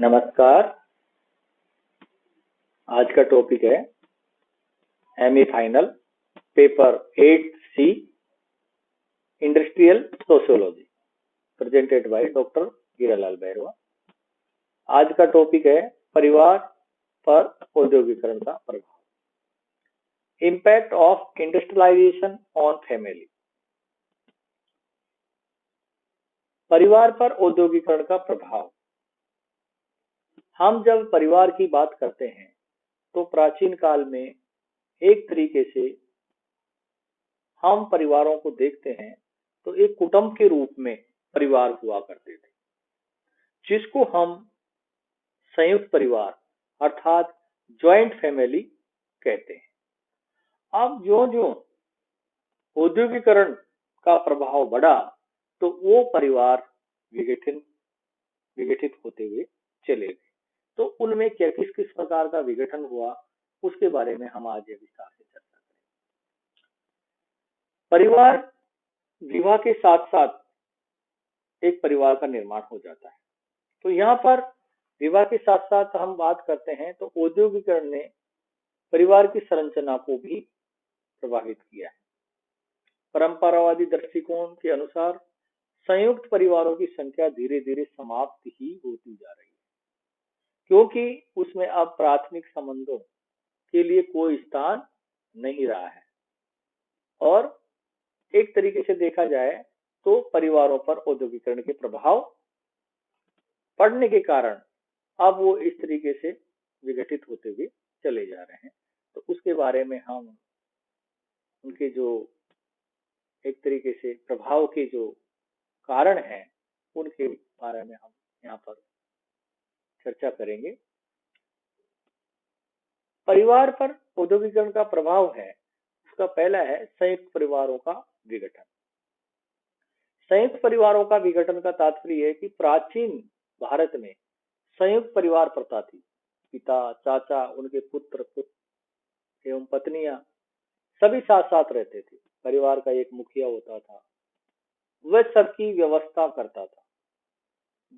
नमस्कार। आज का टॉपिक है MA final paper 8C industrial sociology presented by doctor Hiralal Bairwa. आज का टॉपिक है परिवार पर औद्योगिकरण का प्रभाव, impact of industrialisation on family. परिवार पर औद्योगिकरण का प्रभाव। हम जब परिवार की बात करते हैं तो प्राचीन काल में एक तरीके से हम परिवारों को देखते हैं तो एक कुटुंब के रूप में परिवार हुआ करते थे, जिसको हम संयुक्त परिवार अर्थात ज्वाइंट फैमिली कहते हैं। अब जो जो औद्योगिकरण का प्रभाव बढ़ा तो वो परिवार विघटित होते हुए चले गए। तो उनमें क्या किस किस प्रकार का विघटन हुआ उसके बारे में हम आज विस्तार से चर्चा करेंगे। परिवार विवाह के साथ साथ एक परिवार का निर्माण हो जाता है। तो यहाँ पर विवाह के साथ साथ हम बात करते हैं तो औद्योगिकरण ने परिवार की संरचना को भी प्रभावित किया है। परंपरावादी दृष्टिकोण के अनुसार संयुक्त परिवारों की संख्या धीरे धीरे समाप्त ही होती जा रही है, क्योंकि उसमें अब प्राथमिक संबंधों के लिए कोई स्थान नहीं रहा है। और एक तरीके से देखा जाए तो परिवारों पर औद्योगिकरण के प्रभाव पड़ने के कारण अब वो इस तरीके से विघटित होते हुए चले जा रहे हैं। तो उसके बारे में हम उनके जो एक तरीके से प्रभाव के जो कारण हैं उनके बारे में हम यहाँ पर चर्चा करेंगे। परिवार पर औद्योगिकरण का प्रभाव है, उसका पहला है संयुक्त परिवारों का विघटन। संयुक्त परिवारों का विघटन का तात्पर्य है कि प्राचीन भारत में संयुक्त परिवार प्रथा थी। पिता, चाचा, उनके पुत्र एवं पत्नियां सभी साथ साथ रहते थे। परिवार का एक मुखिया होता था, वह सबकी व्यवस्था करता था।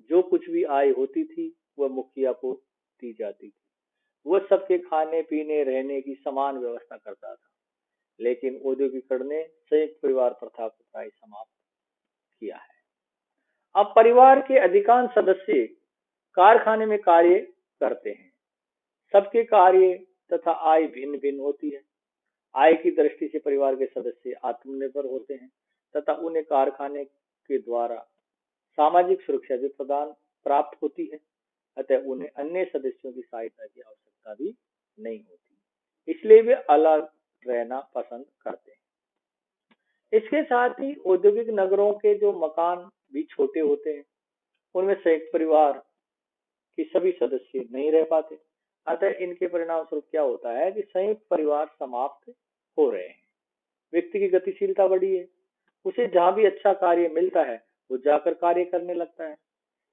जो कुछ भी आय होती थी वह मुखिया को दी जाती थी। वह सबके खाने पीने रहने की समान व्यवस्था करता था। लेकिन औद्योगिकरण ने संयुक्त परिवार प्रथा को प्राय समाप्त किया है। अब परिवार के अधिकांश सदस्य कारखाने में कार्य करते हैं। सबके कार्य तथा आय भिन्न भिन्न होती है। आय की दृष्टि से परिवार के सदस्य आत्मनिर्भर होते हैं तथा उन्हें कारखाने के द्वारा सामाजिक सुरक्षा भी प्राप्त होती है। अतः उन्हें अन्य सदस्यों की सहायता की आवश्यकता भी नहीं होती, इसलिए वे अलग रहना पसंद करते हैं। इसके साथ ही औद्योगिक नगरों के जो मकान भी छोटे होते हैं, उनमें संयुक्त परिवार के सभी सदस्य नहीं रह पाते। अतः इनके परिणाम स्वरूप क्या होता है कि संयुक्त परिवार समाप्त हो रहे हैं। व्यक्ति की गतिशीलता बढ़ी है, उसे जहां भी अच्छा कार्य मिलता है वो जाकर कार्य करने लगता है।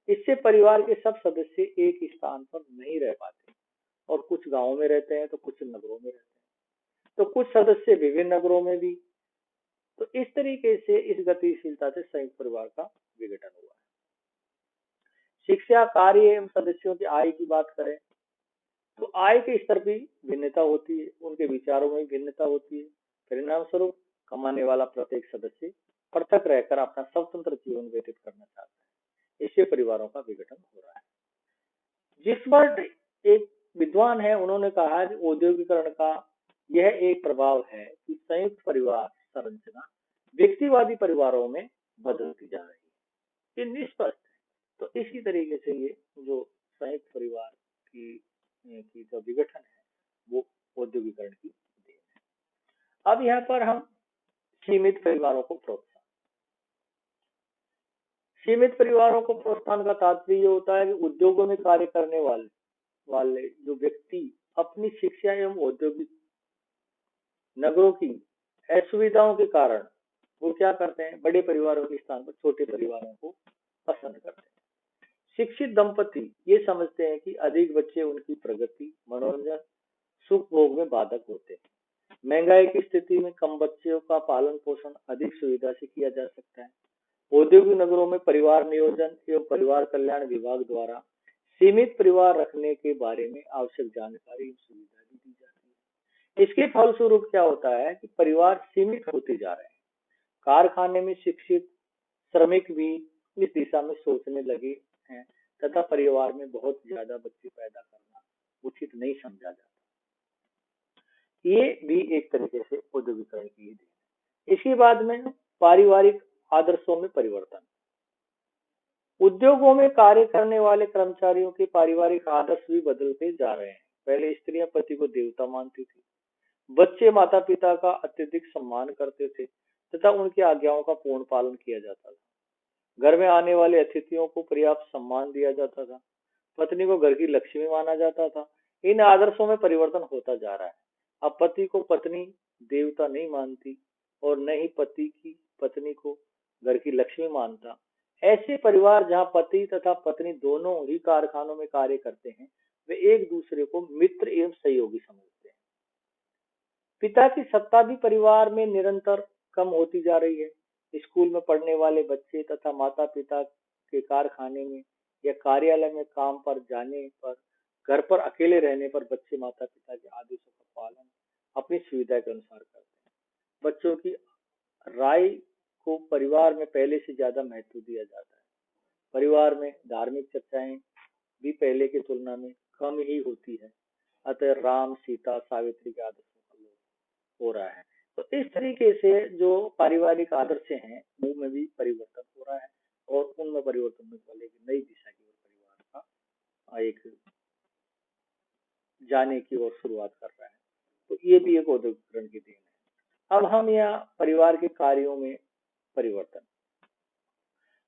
इससे परिवार के सब सदस्य एक स्थान पर नहीं रह पाते और कुछ गांवों में रहते हैं तो कुछ नगरों में रहते हैं, तो कुछ सदस्य विभिन्न नगरों में भी। तो इस तरीके से इस गतिशीलता से संयुक्त परिवार का विघटन हुआ है। शिक्षा, कार्य एवं सदस्यों की आय की बात करें तो आय के स्तर भी भिन्नता होती है, उनके विचारों में भिन्नता होती है। परिणाम स्वरूप कमाने वाला प्रत्येक सदस्य पृथक रहकर अपना स्वतंत्र जीवन व्यतीत करना चाहता है। इससे परिवारों का विघटन हो रहा है। जिस पर एक विद्वान है उन्होंने कहा कि औद्योगिकरण का यह एक प्रभाव है कि संयुक्त परिवार संरचना व्यक्तिवादी परिवारों में बदलती जा रही है। ये निष्पक्ष है। तो इसी तरीके से ये जो संयुक्त परिवार की जो विघटन है वो औद्योगिकरण की देन है। अब यहाँ पर हम सीमित परिवारों को प्रोत्साहन। सीमित परिवारों को प्रोत्साहन का तात्पर्य होता है कि उद्योगों में कार्य करने वाले जो व्यक्ति अपनी शिक्षा एवं औद्योगिक नगरों की असुविधाओं के कारण वो क्या करते हैं, बड़े परिवारों के स्थान पर छोटे परिवारों को पसंद करते हैं। शिक्षित दंपति ये समझते हैं कि अधिक बच्चे उनकी प्रगति, मनोरंजन, सुख भोग में बाधक होते हैं। महंगाई की स्थिति में कम बच्चों का पालन पोषण अधिक सुविधा से किया जा सकता है। औद्योगिक नगरों में परिवार नियोजन एवं परिवार कल्याण विभाग द्वारा सीमित परिवार रखने के बारे में आवश्यक जानकारी और सुविधा भी दी जाती है। इसके फलस्वरूप क्या होता है कि परिवार सीमित होते जा रहे हैं। कारखाने में शिक्षित श्रमिक भी इस दिशा में सोचने लगे हैं तथा परिवार में बहुत ज्यादा बच्चे पैदा करना उचित नहीं समझा जाता। ये भी एक तरीके से औद्योगिकरण की ही देन है। इसके बाद में पारिवारिक आदर्शों में परिवर्तन। उद्योगों में कार्य करने वाले कर्मचारियों के पारिवारिक आदर्श भी बदलते जा रहे हैं। पहले स्त्रियां पति को देवता मानती थी, बच्चे माता पिता का अत्यधिक सम्मान करते थे तथा उनकी आज्ञाओं का पूर्ण पालन किया जाता था। घर में आने वाले अतिथियों को पर्याप्त सम्मान दिया जाता था, पत्नी को घर की लक्ष्मी माना जाता था। इन आदर्शों में परिवर्तन होता जा रहा है। अब पति को पत्नी देवता नहीं मानती और न ही पति की पत्नी को घर की लक्ष्मी मानता। ऐसे परिवार जहां पति तथा पत्नी दोनों ही कारखानों में कार्य करते हैं, वे एक दूसरे को मित्र एवं सहयोगी समझते हैं। पिता की सत्ता भी परिवार में निरंतर कम होती जा रही है। स्कूल में पढ़ने वाले बच्चे तथा माता पिता के कारखाने में या कार्यालय में काम पर जाने पर, घर पर अकेले रहने पर बच्चे माता पिता के आदेशों का पालन अपनी सुविधा के अनुसार करते हैं। बच्चों की राय को परिवार में पहले से ज्यादा महत्व दिया जाता है। परिवार में धार्मिक चर्चाएं भी पहले की तुलना में कम ही होती है। अतः राम सीता सावित्री के आदर्शों का लोप हो रहा है। तो इस तरीके से जो पारिवारिक आदर्श हैं उनमें भी परिवर्तन हो रहा है और उनमें परिवर्तन में वाले एक नई दिशा की ओर परिवार का एक जाने की ओर शुरुआत कर रहा है। तो ये भी एक औद्योगिकरण की देन है। अब हम यहाँ परिवार के कार्यों में परिवर्तन।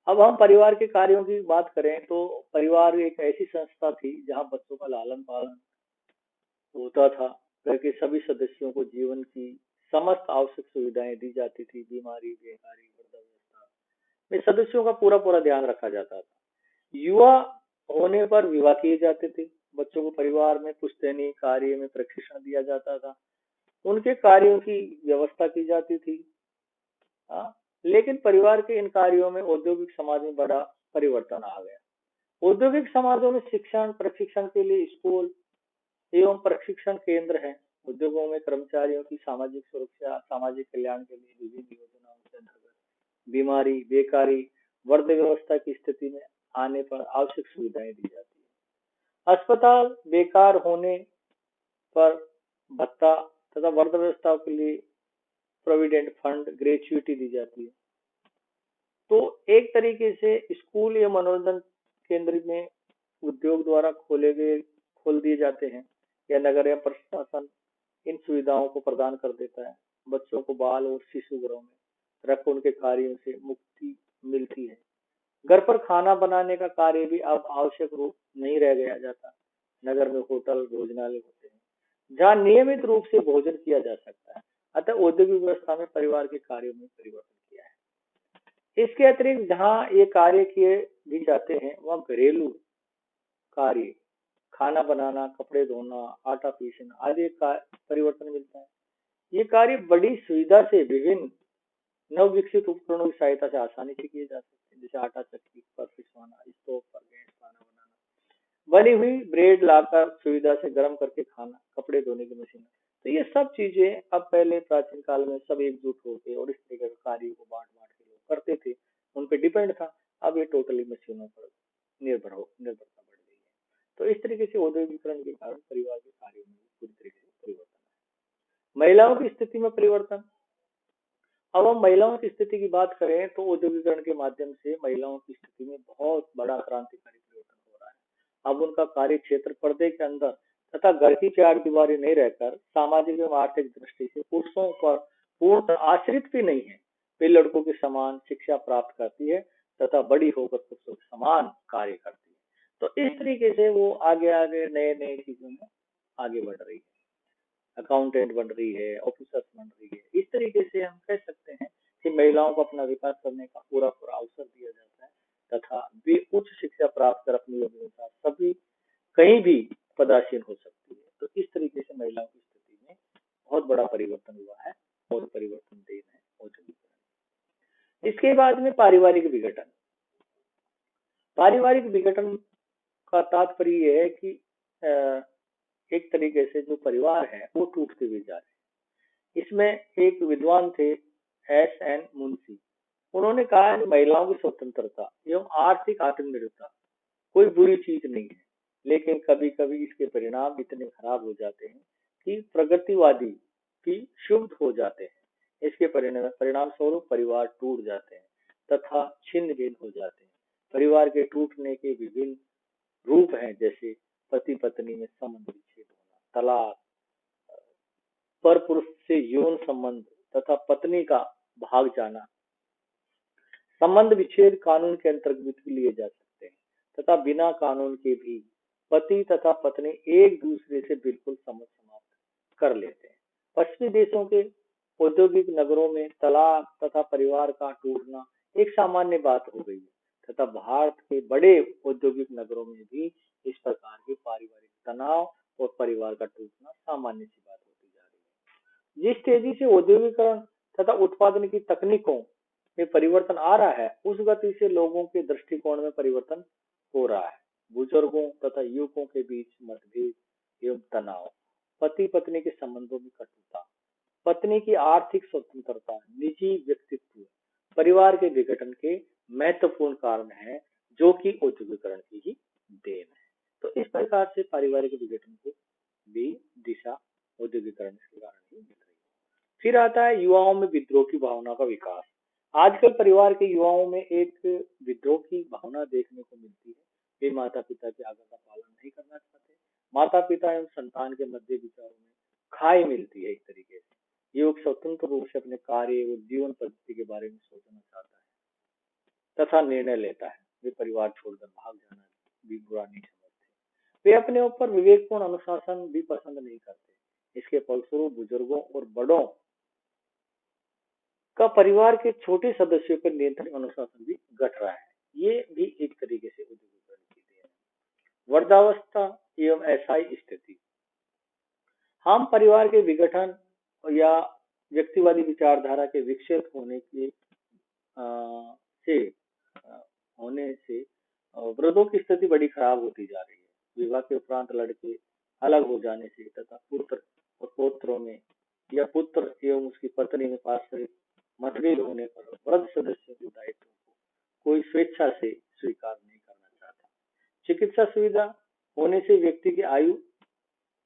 अब हम परिवार के कार्यों की बात करें तो परिवार एक ऐसी संस्था थी जहाँ बच्चों का लालन पालन होता था। घर के सभी सदस्यों को जीवन की समस्त आवश्यक सुविधाएं दी जाती थी। बीमारी बेकारी वृद्धावस्था में सदस्यों का पूरा पूरा ध्यान रखा जाता था। युवा होने पर विवाह किए जाते थे। बच्चों को परिवार में पुश्तैनी कार्य में प्रशिक्षण दिया जाता था। उनके कार्यों की व्यवस्था की जाती थी। हाँ, लेकिन परिवार के इन कार्यों में औद्योगिक समाज में बड़ा परिवर्तन आ गया। औद्योगिक समाजों में शिक्षण प्रशिक्षण के लिए स्कूल एवं प्रशिक्षण केंद्र हैं। उद्योगों में कर्मचारियों की सामाजिक सुरक्षा सामाजिक कल्याण के लिए विभिन्न योजनाओं के अंतर्गत बीमारी बेकारी वृद्ध व्यवस्था की स्थिति में आने पर आवश्यक सुविधाएं दी जाती है। अस्पताल बेकार होने पर भत्ता तथा वृद्ध व्यवस्था के लिए प्रोविडेंट फंड ग्रेच्युटी दी जाती है। तो एक तरीके से स्कूल या मनोरंजन केंद्र में उद्योग द्वारा खोल दिए जाते हैं या नगर या प्रशासन इन सुविधाओं को प्रदान कर देता है। बच्चों को बाल और शिशु गृहों में रख उनके कार्यों से मुक्ति मिलती है। घर पर खाना बनाने का कार्य भी अब आवश्यक रूप नहीं रह गया जाता। नगर में होटल भोजनालय होते हैं जहाँ नियमित रूप से भोजन किया जा सकता है। अतः औद्योगिक व्यवस्था में परिवार के कार्यों में परिवर्तन किया है। इसके अतिरिक्त जहाँ ये कार्य किए भी जाते हैं वहाँ घरेलू कार्य खाना बनाना कपड़े धोना आटा पीसना आदि का परिवर्तन मिलता है। ये कार्य बड़ी सुविधा से विभिन्न नव विकसित उपकरणों की सहायता से आसानी से किए जा सकते हैं। जैसे आटा चक्की पर पिसवाना स्टोव पर गैस खाना बनाना बनी हुई ब्रेड लाकर सुविधा से गर्म करके खाना कपड़े धोने की मशीन। तो ये सब चीजें अब पहले प्राचीन काल में सब एकजुट होते और इस तरीके के कार्य को बांट बांट के लोग करते थे। उन पे डिपेंड था। अब ये टोटली मशीनों पर निर्भरता बढ़ गई है। तो इस तरीके से औद्योगिकरण के कारण परिवार के कार्यों में पूरी तरीके से परिवर्तन है। महिलाओं की स्थिति में परिवर्तन। अब हम महिलाओं की स्थिति की बात करें तो औद्योगिकरण के माध्यम से महिलाओं की स्थिति में बहुत बड़ा क्रांतिकारी परिवर्तन हो रहा है। अब उनका कार्य क्षेत्र पर्दे के अंदर तथा घर की चार दीवारी नहीं रहकर सामाजिक एवं आर्थिक दृष्टि से पुरुषों पर पूर्ण आश्रित भी नहीं है। वे लड़कों के समान शिक्षा प्राप्त करती है तथा बड़ी होकर पुरुषों के समान कार्य करती है। तो इस तरीके से वो आगे आगे नए नए चीजों में आगे बढ़ रही है। अकाउंटेंट बन रही है ऑफिसर्स बन रही है। इस तरीके से हम कह सकते हैं कि महिलाओं को अपना विकास करने का पूरा पूरा अवसर दिया जाता है तथा वे उच्च शिक्षा प्राप्त कर अपनी योग्यता सभी कहीं भी पदासीन हो सकती है। तो इस तरीके से महिलाओं की स्थिति में बहुत बड़ा परिवर्तन हुआ है और परिवर्तन देन है औद्योगिकरण। इसके बाद में पारिवारिक विघटन। पारिवारिक विघटन का तात्पर्य यह है कि एक तरीके से जो परिवार है वो टूटते हुए जा रहे हैं। इसमें एक विद्वान थे S.N. मुंशी। उन्होंने कहा कि महिलाओं की स्वतंत्रता एवं आर्थिक आत्मनिर्भरता कोई बुरी चीज नहीं है, लेकिन कभी कभी इसके परिणाम इतने खराब हो जाते हैं कि प्रगतिवादी की शुभ हो जाते हैं। इसके परिणाम स्वरूप परिवार टूट जाते हैं तथा छिन्न भिन्न हो जाते हैं। परिवार के टूटने के विभिन्न रूप हैं, जैसे पति पत्नी में संबंध विच्छेद होना, तलाक, पर पुरुष से यौन संबंध तथा पत्नी का भाग जाना। संबंध विच्छेद कानून के अंतर्गत भी लिए जा सकते हैं तथा बिना कानून के भी पति तथा पत्नी एक दूसरे से बिल्कुल समझ समाप्त कर लेते हैं। पश्चिमी देशों के औद्योगिक नगरों में तलाक तथा परिवार का टूटना एक सामान्य बात हो गई है तथा भारत के बड़े औद्योगिक नगरों में भी इस प्रकार के पारिवारिक तनाव और परिवार का टूटना सामान्य सी बात होती जा रही है। जिस तेजी से औद्योगिकरण तथा उत्पादन की तकनीकों में परिवर्तन आ रहा है, उस गति से लोगों के दृष्टिकोण में परिवर्तन हो रहा है। बुजुर्गों तथा युवकों के बीच मतभेद एवं तनाव, पति पत्नी के संबंधों में कटुता, पत्नी की आर्थिक स्वतंत्रता, निजी व्यक्तित्व परिवार के विघटन के महत्वपूर्ण कारण है, जो कि औद्योगिकरण की ही देन है। तो इस प्रकार से पारिवारिक विघटन को भी दिशा औद्योगिकरण के कारण ही मिल रही है। फिर आता है युवाओं में विद्रोह की भावना का विकास। आजकल परिवार के युवाओं में एक विद्रोह की भावना देखने को मिलती है। वे माता पिता की आज्ञा का पालन नहीं करना चाहते। माता पिता एवं संतान के मध्य विचारों में खाई मिलती है। एक तरीके से युवक स्वतंत्र रूप से अपने कार्य और जीवन पद्धति के बारे में सोचना चाहता है तथा निर्णय लेता है। वे परिवार छोड़कर भाग जाना भी बुरा नहीं समझते। वे अपने ऊपर विवेकपूर्ण अनुशासन भी पसंद नहीं करते। इसके फलस्वरूप बुजुर्गों और बड़ों का परिवार के छोटे सदस्यों पर नियंत्रण अनुशासन भी घट रहा है। ये भी एक तरीके से औद्योगिकरण की देन है। वृद्धावस्था एवं असहाय स्थिति। हम परिवार के विघटन या व्यक्तिवादी विचारधारा के विकसित होने के से होने से वृद्धों की स्थिति बड़ी खराब होती जा रही है। विवाह के उपरांत लड़के अलग हो जाने से तथा पुत्र और पौत्रों में या पुत्र एवं उसकी पत्नी में पारस्परिक मतभेद होने पर वृद्ध सदस्यों के दायित्व को कोई स्वेच्छा से स्वीकार नहीं करना चाहता। चिकित्सा सुविधा होने से व्यक्ति की आयु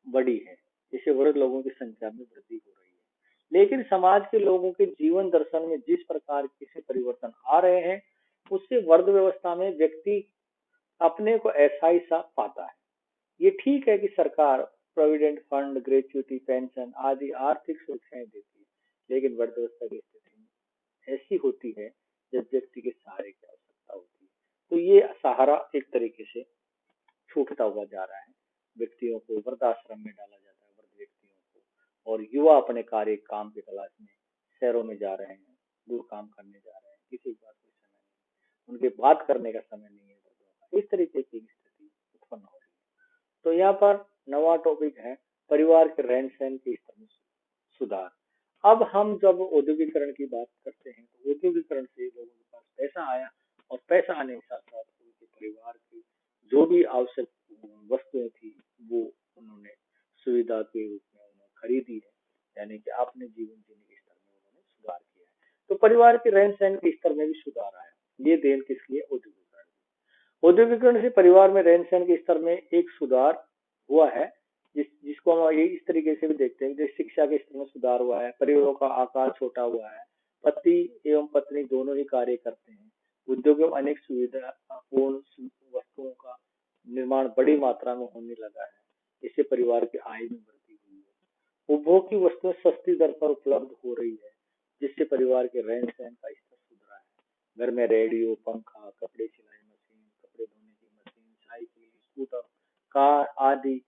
बढ़ी है, जिससे वृद्ध लोगों की संख्या में वृद्धि हो रही है। लेकिन समाज के लोगों के जीवन दर्शन में जिस प्रकार के परिवर्तन आ रहे हैं, उससे वृद्ध व्यवस्था में व्यक्ति अपने को ऐसा ही सा पाता है। ये ठीक है कि सरकार प्रोविडेंट फंड, ग्रेच्युटी, पेंशन आदि आर्थिक सुरक्षाएं देती है, लेकिन वृद्धावस्था की स्थिति ऐसी होती है जब व्यक्ति के सहारे की आवश्यकता होती है। तो ये सहारा एक तरीके से छूटता हुआ जा रहा है। व्यक्तियों को वृद्धाश्रम में डाला जाता है, वृद्ध व्यक्तियों को, और युवा अपने कार्य काम की तलाश में शहरों में जा रहे हैं, दूर काम करने जा रहे हैं। किसी के पास कोई समय नहीं, उनके बात करने का समय नहीं है। इस तरीके की स्थिति उत्पन्न हो रही है। तो यहाँ पर नवा टॉपिक है परिवार के रहन सहन के स्तर में सुधार। अब हम जब औद्योगिकरण की बात करते हैं, तो औद्योगिकरण से लोगों के पास पैसा आया और पैसा आने के साथ साथ उनके परिवार की जो भी आवश्यक वस्तुएं थी वो उन्होंने सुविधा के रूप में उन्होंने खरीदी है, यानी कि अपने जीवन जीने के स्तर में उन्होंने सुधार किया है। तो परिवार के रहन सहन के स्तर में भी सुधार आया। ये देन किसकी है? औद्योगिकरण। औद्योगिकरण से परिवार में रहन सहन के स्तर में एक सुधार हुआ है, जिसको हम ये इस तरीके से भी देखते हैं। जैसे शिक्षा के स्तर में सुधार हुआ है, परिवारों का आकार छोटा हुआ है, पति एवं पत्नी दोनों ही कार्य करते हैं, उद्योगों में अनेक सुविधापूर्ण वस्तुओं का निर्माण बड़ी मात्रा में होने लगा है। इससे परिवार की आय में वृद्धि हुई है। उपभोग की वस्तुएं सस्ती दर पर उपलब्ध हो रही है, जिससे परिवार के रहन सहन का स्तर सुधरा है। घर में रेडियो, पंखा, कपड़े सिलाई मशीन, कपड़े धोने की मशीन, साइकिल, स्कूटर, कार आदि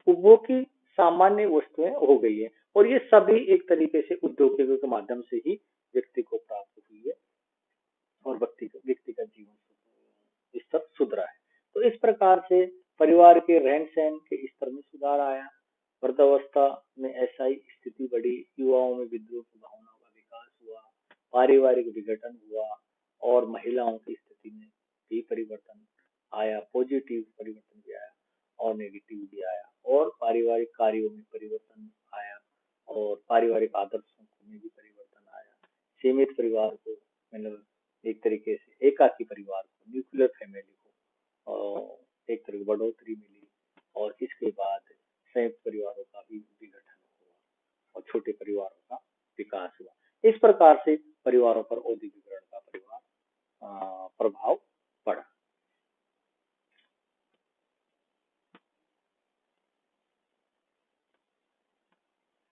उपभोग की सामान्य वस्तुएं हो गई है, और ये सभी एक तरीके से उद्योगों के माध्यम से ही व्यक्ति को प्राप्त हुई है और व्यक्ति का जीवन स्तर सुधरा है। तो इस प्रकार से परिवार के रहन सहन के स्तर में सुधार आया, वृद्धावस्था में ऐसा स्थिति बढ़ी, युवाओं में विद्रोह की भावना का विकास हुआ, पारिवारिक विघटन हुआ और महिलाओं की स्थिति में भी परिवर्तन आया, पॉजिटिव परिवर्तन सीमित परिवार को, मतलब एक तरीके से एकाकी परिवार को, न्यूक्लियर फैमिली को एक तरह की बढ़ोतरी मिली, और इसके बाद संयुक्त परिवारों का भी विघटन हुआ और छोटे परिवारों का विकास हुआ। इस प्रकार से परिवारों पर औद्योगिकरण का प्रभाव